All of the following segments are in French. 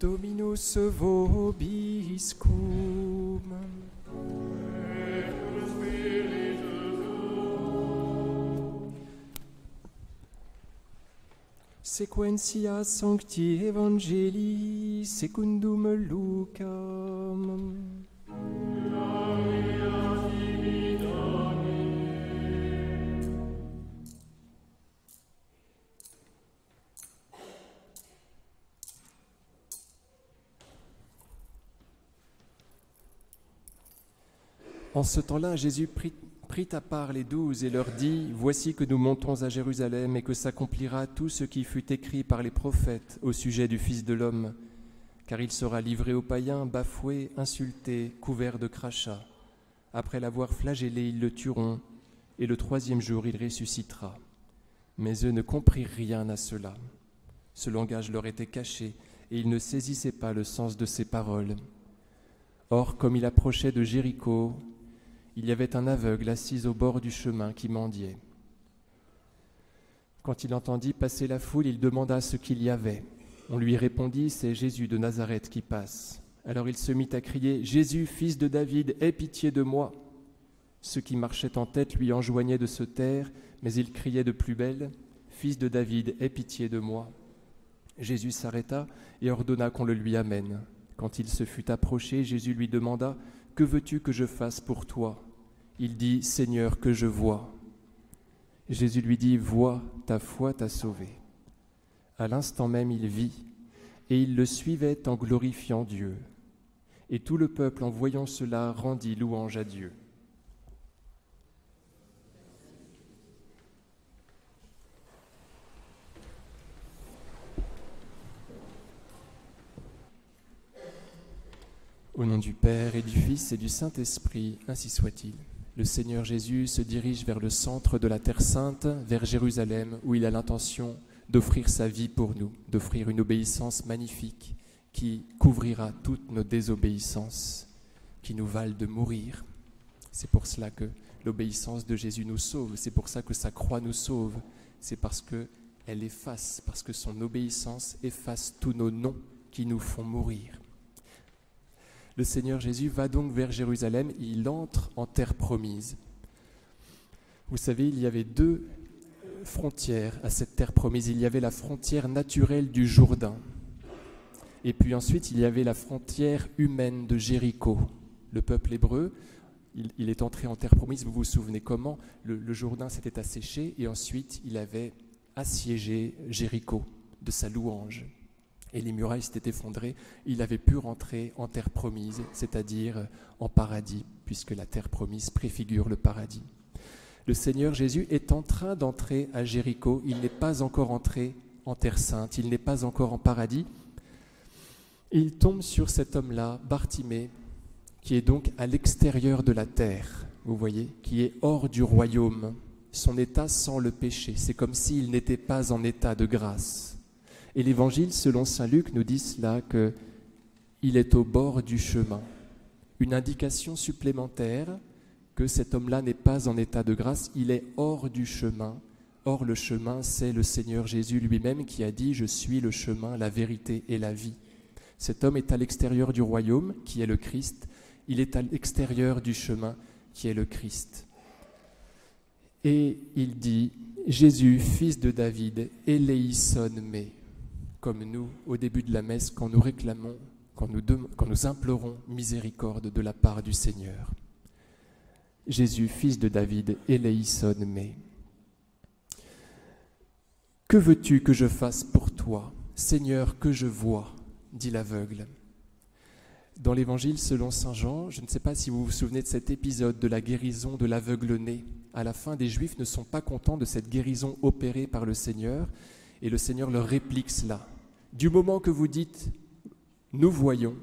Dominus vobiscum. Sequentia Sancti Evangelii secundum Lucam. En ce temps-là, Jésus prit à part les 12 et leur dit : « Voici que nous montons à Jérusalem et que s'accomplira tout ce qui fut écrit par les prophètes au sujet du Fils de l'homme. Car il sera livré aux païens, bafoué, insulté, couvert de crachats. Après l'avoir flagellé, ils le tueront, et le 3e jour, il ressuscitera. » Mais eux ne comprirent rien à cela. Ce langage leur était caché, et ils ne saisissaient pas le sens de ces paroles. Or, comme il approchait de Jéricho, il y avait un aveugle assis au bord du chemin qui mendiait. Quand il entendit passer la foule, il demanda ce qu'il y avait. On lui répondit : « C'est Jésus de Nazareth qui passe. » Alors il se mit à crier : « Jésus, fils de David, aie pitié de moi !» Ceux qui marchaient en tête lui enjoignaient de se taire, mais il criait de plus belle : « Fils de David, aie pitié de moi !» Jésus s'arrêta et ordonna qu'on le lui amène. Quand il se fut approché, Jésus lui demanda : « Que veux-tu que je fasse pour toi ?» Il dit : « Seigneur, que je voie. » Jésus lui dit : « Vois, ta foi t'a sauvé. » À l'instant même, il vit, et il le suivait en glorifiant Dieu. Et tout le peuple, en voyant cela, rendit louange à Dieu. Au nom du Père et du Fils et du Saint-Esprit, ainsi soit-il. Le Seigneur Jésus se dirige vers le centre de la Terre Sainte, vers Jérusalem, où il a l'intention d'offrir sa vie pour nous, d'offrir une obéissance magnifique qui couvrira toutes nos désobéissances, qui nous valent de mourir. C'est pour cela que l'obéissance de Jésus nous sauve, c'est pour ça que sa croix nous sauve, c'est parce qu'elle efface, parce que son obéissance efface tous nos noms qui nous font mourir. Le Seigneur Jésus va donc vers Jérusalem, il entre en terre promise. Vous savez, il y avait 2 frontières à cette terre promise. Il y avait la frontière naturelle du Jourdain. Et puis ensuite, il y avait la frontière humaine de Jéricho. Le peuple hébreu, il est entré en terre promise, vous vous souvenez comment ? Le Jourdain s'était asséché et ensuite il avait assiégé Jéricho de sa louange. Et les murailles s'étaient effondrées, il avait pu rentrer en terre promise, c'est-à-dire en paradis, puisque la terre promise préfigure le paradis. Le Seigneur Jésus est en train d'entrer à Jéricho, il n'est pas encore entré en terre sainte, il n'est pas encore en paradis. Il tombe sur cet homme-là, Bartimée, qui est donc à l'extérieur de la terre, vous voyez, qui est hors du royaume. Son état sent le péché, c'est comme s'il n'était pas en état de grâce. Et l'Évangile, selon saint Luc, nous dit cela, qu'il est au bord du chemin. Une indication supplémentaire que cet homme-là n'est pas en état de grâce, il est hors du chemin. Or, le chemin, c'est le Seigneur Jésus lui-même qui a dit « Je suis le chemin, la vérité et la vie ». Cet homme est à l'extérieur du royaume, qui est le Christ. Il est à l'extérieur du chemin, qui est le Christ. Et il dit « Jésus, fils de David, eleison me ». Comme nous, au début de la messe, quand nous réclamons, quand nous implorons miséricorde de la part du Seigneur. Jésus, fils de David, eleison me. Que veux-tu que je fasse pour toi, Seigneur, que je vois, dit l'aveugle. Dans l'Évangile selon saint Jean, je ne sais pas si vous vous souvenez de cet épisode de la guérison de l'aveugle-né. À la fin, des Juifs ne sont pas contents de cette guérison opérée par le Seigneur, et le Seigneur leur réplique cela. Du moment que vous dites « nous voyons »,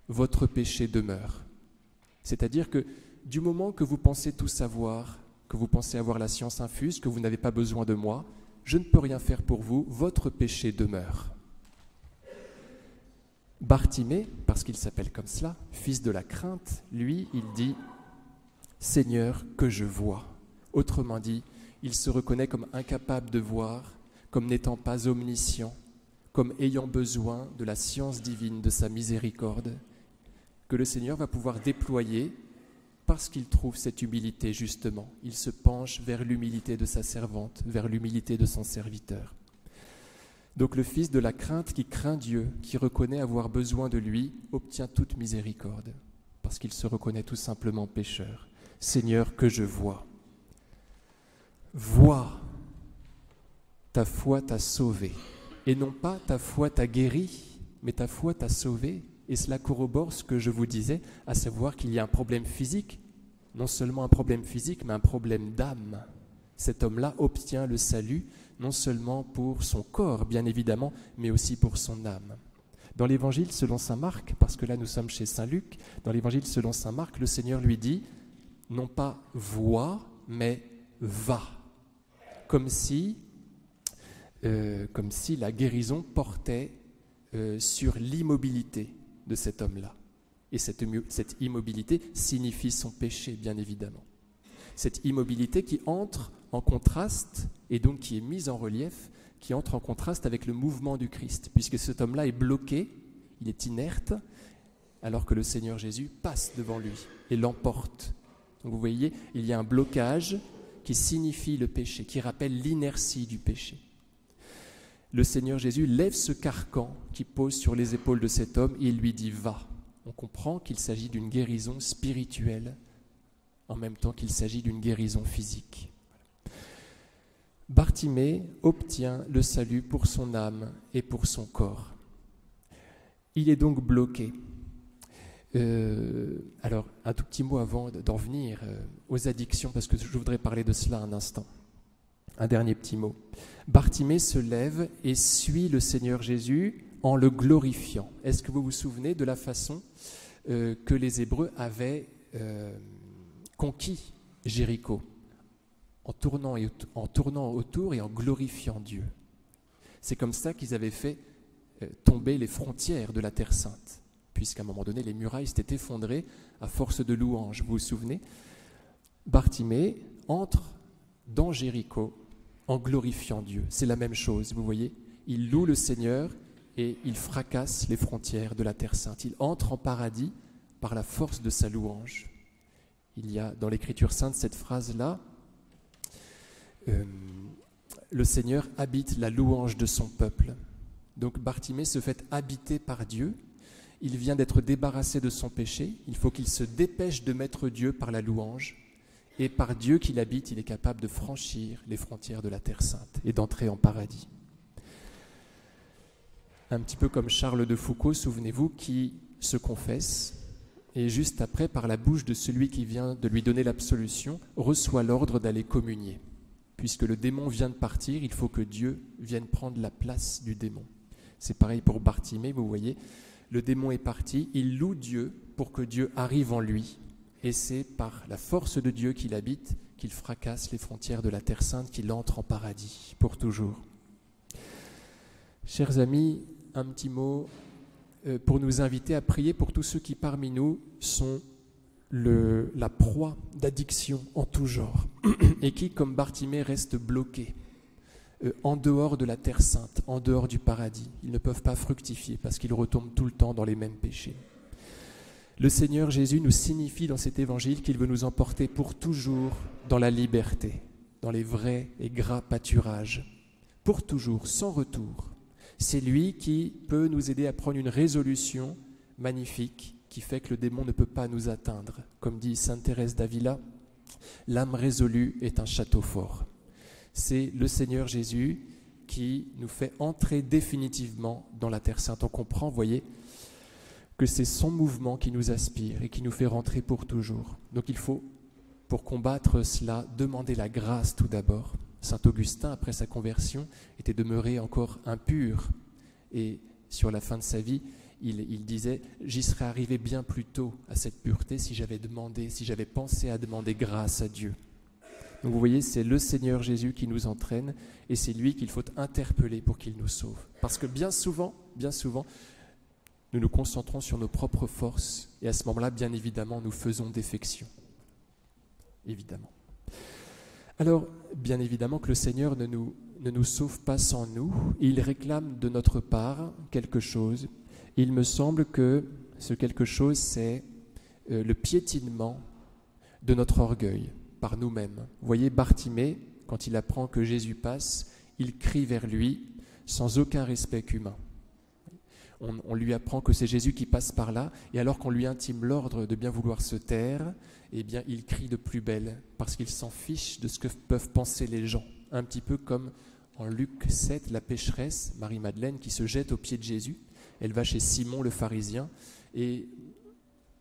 votre péché demeure. C'est-à-dire que du moment que vous pensez tout savoir, que vous pensez avoir la science infuse, que vous n'avez pas besoin de moi, je ne peux rien faire pour vous, votre péché demeure. Bartimée, parce qu'il s'appelle comme cela, fils de la crainte, lui, il dit « Seigneur, que je vois ». Autrement dit, il se reconnaît comme incapable de voir, comme n'étant pas omniscient, comme ayant besoin de la science divine de sa miséricorde, que le Seigneur va pouvoir déployer parce qu'il trouve cette humilité justement. Il se penche vers l'humilité de sa servante, vers l'humilité de son serviteur. Donc le fils de la crainte qui craint Dieu, qui reconnaît avoir besoin de lui, obtient toute miséricorde, parce qu'il se reconnaît tout simplement pécheur. Seigneur, que je vois. Vois, ta foi t'a sauvé. Et non pas ta foi t'a guéri, mais ta foi t'a sauvé. Et cela corrobore ce que je vous disais, à savoir qu'il y a un problème physique, non seulement un problème physique, mais un problème d'âme. Cet homme-là obtient le salut, non seulement pour son corps, bien évidemment, mais aussi pour son âme. Dans l'Évangile selon saint Marc, parce que là nous sommes chez saint Luc, dans l'Évangile selon saint Marc, le Seigneur lui dit, non pas vois, mais va. Comme si la guérison portait sur l'immobilité de cet homme-là. Et cette immobilité signifie son péché, bien évidemment. Cette immobilité qui entre en contraste, et donc qui est mise en relief, qui entre en contraste avec le mouvement du Christ, puisque cet homme-là est bloqué, il est inerte, alors que le Seigneur Jésus passe devant lui et l'emporte. Donc vous voyez, il y a un blocage qui signifie le péché, qui rappelle l'inertie du péché. Le Seigneur Jésus lève ce carcan qui pose sur les épaules de cet homme et il lui dit « va ». On comprend qu'il s'agit d'une guérison spirituelle en même temps qu'il s'agit d'une guérison physique. Bartimée obtient le salut pour son âme et pour son corps. Il est donc bloqué. Alors, un tout petit mot avant d'en venir aux addictions, parce que je voudrais parler de cela un instant. Un dernier petit mot. Bartimée se lève et suit le Seigneur Jésus en le glorifiant. Est-ce que vous vous souvenez de la façon que les Hébreux avaient conquis Jéricho? En tournant autour et en glorifiant Dieu. C'est comme ça qu'ils avaient fait tomber les frontières de la Terre Sainte, puisqu'à un moment donné, les murailles s'étaient effondrées à force de louanges. Vous vous souvenez? Bartimée entre dans Jéricho en glorifiant Dieu. C'est la même chose, vous voyez. Il loue le Seigneur et il fracasse les frontières de la Terre Sainte. Il entre en paradis par la force de sa louange. Il y a dans l'Écriture sainte cette phrase-là, le Seigneur habite la louange de son peuple. Donc Bartimée se fait habiter par Dieu. Il vient d'être débarrassé de son péché. Il faut qu'il se dépêche de mettre Dieu par la louange. Et par Dieu qu'il habite, il est capable de franchir les frontières de la Terre Sainte et d'entrer en paradis. Un petit peu comme Charles de Foucauld, souvenez-vous, qui se confesse et juste après, par la bouche de celui qui vient de lui donner l'absolution, reçoit l'ordre d'aller communier. Puisque le démon vient de partir, il faut que Dieu vienne prendre la place du démon. C'est pareil pour Bartimée, vous voyez, le démon est parti, il loue Dieu pour que Dieu arrive en lui. Et c'est par la force de Dieu qu'il habite qu'il fracasse les frontières de la Terre Sainte, qu'il entre en paradis pour toujours. Chers amis, un petit mot pour nous inviter à prier pour tous ceux qui parmi nous sont la proie d'addiction en tout genre et qui, comme Bartimée, restent bloqués en dehors de la Terre Sainte, en dehors du paradis. Ils ne peuvent pas fructifier parce qu'ils retombent tout le temps dans les mêmes péchés. Le Seigneur Jésus nous signifie dans cet évangile qu'il veut nous emporter pour toujours dans la liberté, dans les vrais et gras pâturages, pour toujours, sans retour. C'est lui qui peut nous aider à prendre une résolution magnifique qui fait que le démon ne peut pas nous atteindre. Comme dit sainte Thérèse d'Avila, l'âme résolue est un château fort. C'est le Seigneur Jésus qui nous fait entrer définitivement dans la Terre Sainte. On comprend, vous voyez, que c'est son mouvement qui nous aspire et qui nous fait rentrer pour toujours. Donc il faut, pour combattre cela, demander la grâce tout d'abord. Saint Augustin, après sa conversion, était demeuré encore impur. Et sur la fin de sa vie, il disait « J'y serais arrivé bien plus tôt à cette pureté si j'avais pensé à demander grâce à Dieu. » Donc vous voyez, c'est le Seigneur Jésus qui nous entraîne et c'est lui qu'il faut interpeller pour qu'il nous sauve. Parce que bien souvent, nous nous concentrons sur nos propres forces et à ce moment-là, bien évidemment, nous faisons défection. Évidemment. Alors, bien évidemment que le Seigneur ne ne nous sauve pas sans nous, il réclame de notre part quelque chose. Il me semble que ce quelque chose, c'est le piétinement de notre orgueil par nous-mêmes. Vous voyez, Bartimée, quand il apprend que Jésus passe, il crie vers lui sans aucun respect humain. On lui apprend que c'est Jésus qui passe par là, et alors qu'on lui intime l'ordre de bien vouloir se taire, eh bien, il crie de plus belle, parce qu'il s'en fiche de ce que peuvent penser les gens. Un petit peu comme en Luc 7, la pécheresse, Marie-Madeleine, qui se jette aux pieds de Jésus. Elle va chez Simon le pharisien, et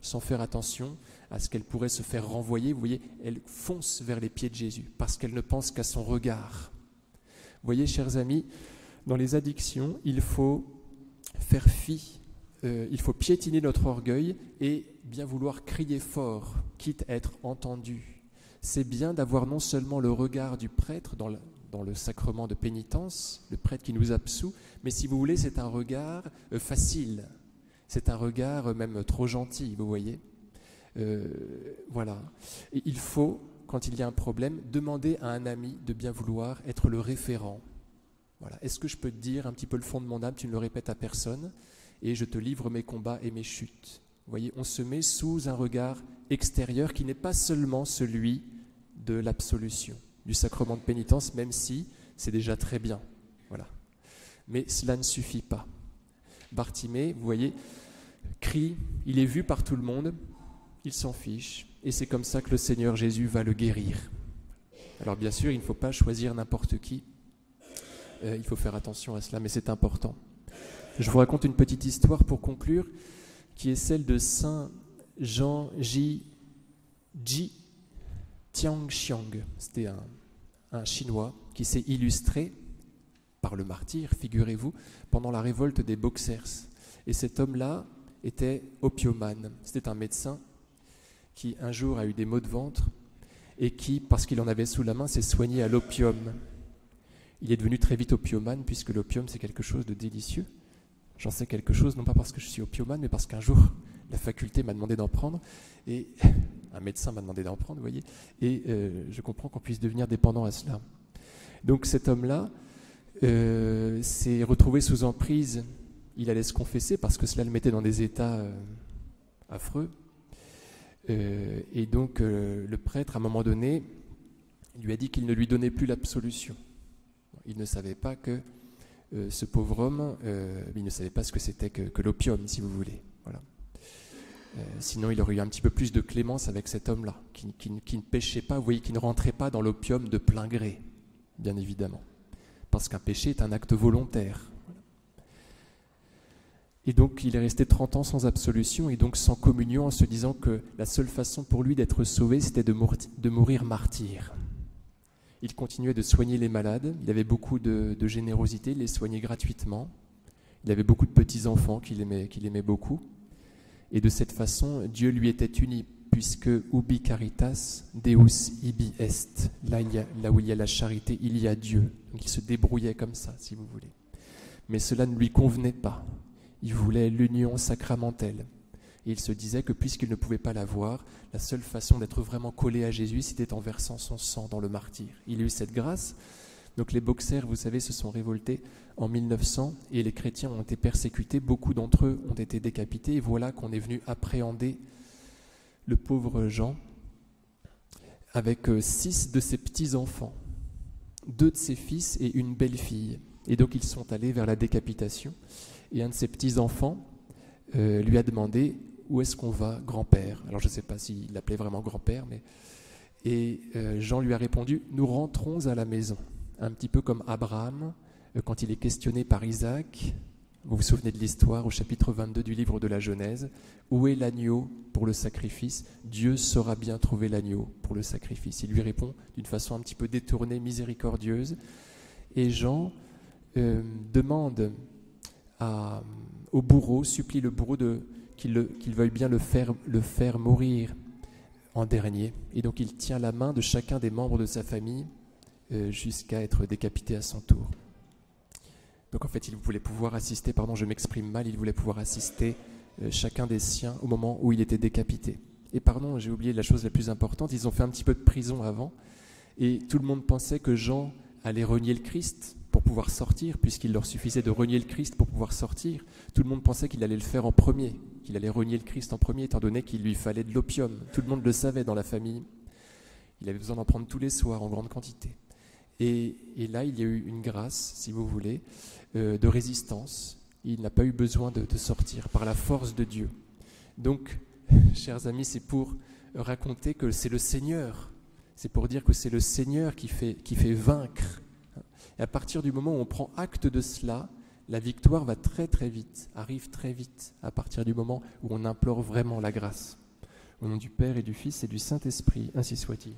sans faire attention à ce qu'elle pourrait se faire renvoyer, vous voyez, elle fonce vers les pieds de Jésus, parce qu'elle ne pense qu'à son regard. Vous voyez, chers amis, dans les addictions, il faut faire fi, il faut piétiner notre orgueil et bien vouloir crier fort, quitte à être entendu. C'est bien d'avoir non seulement le regard du prêtre dans le sacrement de pénitence, le prêtre qui nous absout, mais si vous voulez, c'est un regard facile, c'est un regard même trop gentil, vous voyez. Voilà. Et il faut, quand il y a un problème, demander à un ami de bien vouloir être le référent. Voilà. Est-ce que je peux te dire un petit peu le fond de mon âme, tu ne le répètes à personne, et je te livre mes combats et mes chutes. Vous voyez, on se met sous un regard extérieur qui n'est pas seulement celui de l'absolution, du sacrement de pénitence, même si c'est déjà très bien. Voilà. Mais cela ne suffit pas. Bartimée, vous voyez, crie, il est vu par tout le monde, il s'en fiche, et c'est comme ça que le Seigneur Jésus va le guérir. Alors bien sûr, il ne faut pas choisir n'importe qui, il faut faire attention à cela, mais c'est important. Je vous raconte une petite histoire pour conclure, qui est celle de Saint Jean Ji Tiangxiang. C'était un Chinois qui s'est illustré par le martyr, figurez-vous, pendant la révolte des Boxers. Et cet homme-là était opiomane. C'était un médecin qui un jour a eu des maux de ventre et qui, parce qu'il en avait sous la main, s'est soigné à l'opium. Il est devenu très vite opiomane, puisque l'opium, c'est quelque chose de délicieux. J'en sais quelque chose, non pas parce que je suis opiomane, mais parce qu'un jour, la faculté m'a demandé d'en prendre, et un médecin m'a demandé d'en prendre, vous voyez, et je comprends qu'on puisse devenir dépendant à cela. Donc cet homme-là s'est retrouvé sous emprise. Il allait se confesser, parce que cela le mettait dans des états affreux. Et donc le prêtre, à un moment donné, lui a dit qu'il ne lui donnait plus l'absolution. Il ne savait pas que ce pauvre homme, il ne savait pas ce que c'était que l'opium, si vous voulez. Voilà. Sinon, il aurait eu un petit peu plus de clémence avec cet homme-là, qui ne péchait pas, vous voyez, qui ne rentrait pas dans l'opium de plein gré, bien évidemment. Parce qu'un péché est un acte volontaire. Et donc, il est resté 30 ans sans absolution et donc sans communion, en se disant que la seule façon pour lui d'être sauvé, c'était de mourir martyr. Il continuait de soigner les malades, il avait beaucoup de générosité, il les soignait gratuitement. Il avait beaucoup de petits-enfants qu'il aimait beaucoup. Et de cette façon, Dieu lui était uni, puisque ubi caritas, Deus ibi est. Là où il y a la charité, il y a Dieu. Donc il se débrouillait comme ça, si vous voulez. Mais cela ne lui convenait pas. Il voulait l'union sacramentelle. Et il se disait que puisqu'il ne pouvait pas l'avoir, la seule façon d'être vraiment collé à Jésus, c'était en versant son sang dans le martyr. Il a eu cette grâce. Donc les Boxers, vous savez, se sont révoltés en 1900 et les chrétiens ont été persécutés. Beaucoup d'entre eux ont été décapités. Et voilà qu'on est venu appréhender le pauvre Jean avec 6 de ses petits-enfants, 2 de ses fils et une belle-fille. Et donc ils sont allés vers la décapitation. Et un de ses petits-enfants lui a demandé « Où est-ce qu'on va, grand-père ?» Alors je ne sais pas s'il l'appelait vraiment grand-père, mais... Et Jean lui a répondu « Nous rentrons à la maison ». Un petit peu comme Abraham, quand il est questionné par Isaac. Vous vous souvenez de l'histoire au chapitre 22 du livre de la Genèse. Où est l'agneau pour le sacrifice ? Dieu saura bien trouver l'agneau pour le sacrifice. Il lui répond d'une façon un petit peu détournée, miséricordieuse. Et Jean demande au bourreau, supplie le bourreau qu'il veuille bien le faire mourir en dernier. Et donc il tient la main de chacun des membres de sa famille jusqu'à être décapité à son tour. Donc en fait, il voulait pouvoir assister, je m'exprime mal, il voulait pouvoir assister chacun des siens au moment où il était décapité. Et j'ai oublié la chose la plus importante, ils ont fait un petit peu de prison avant, et tout le monde pensait que Jean allaient renier le Christ pour pouvoir sortir, puisqu'il leur suffisait de renier le Christ pour pouvoir sortir. Tout le monde pensait qu'il allait le faire en premier, qu'il allait renier le Christ en premier, étant donné qu'il lui fallait de l'opium. Tout le monde le savait dans la famille. Il avait besoin d'en prendre tous les soirs en grande quantité. Et là, il y a eu une grâce, si vous voulez, de résistance. Il n'a pas eu besoin de sortir par la force de Dieu. Donc, chers amis, c'est pour raconter que c'est le Seigneur. C'est pour dire que c'est le Seigneur qui fait vaincre. Et à partir du moment où on prend acte de cela, la victoire va très très vite, arrive très vite, à partir du moment où on implore vraiment la grâce. Au nom du Père et du Fils et du Saint-Esprit, ainsi soit-il.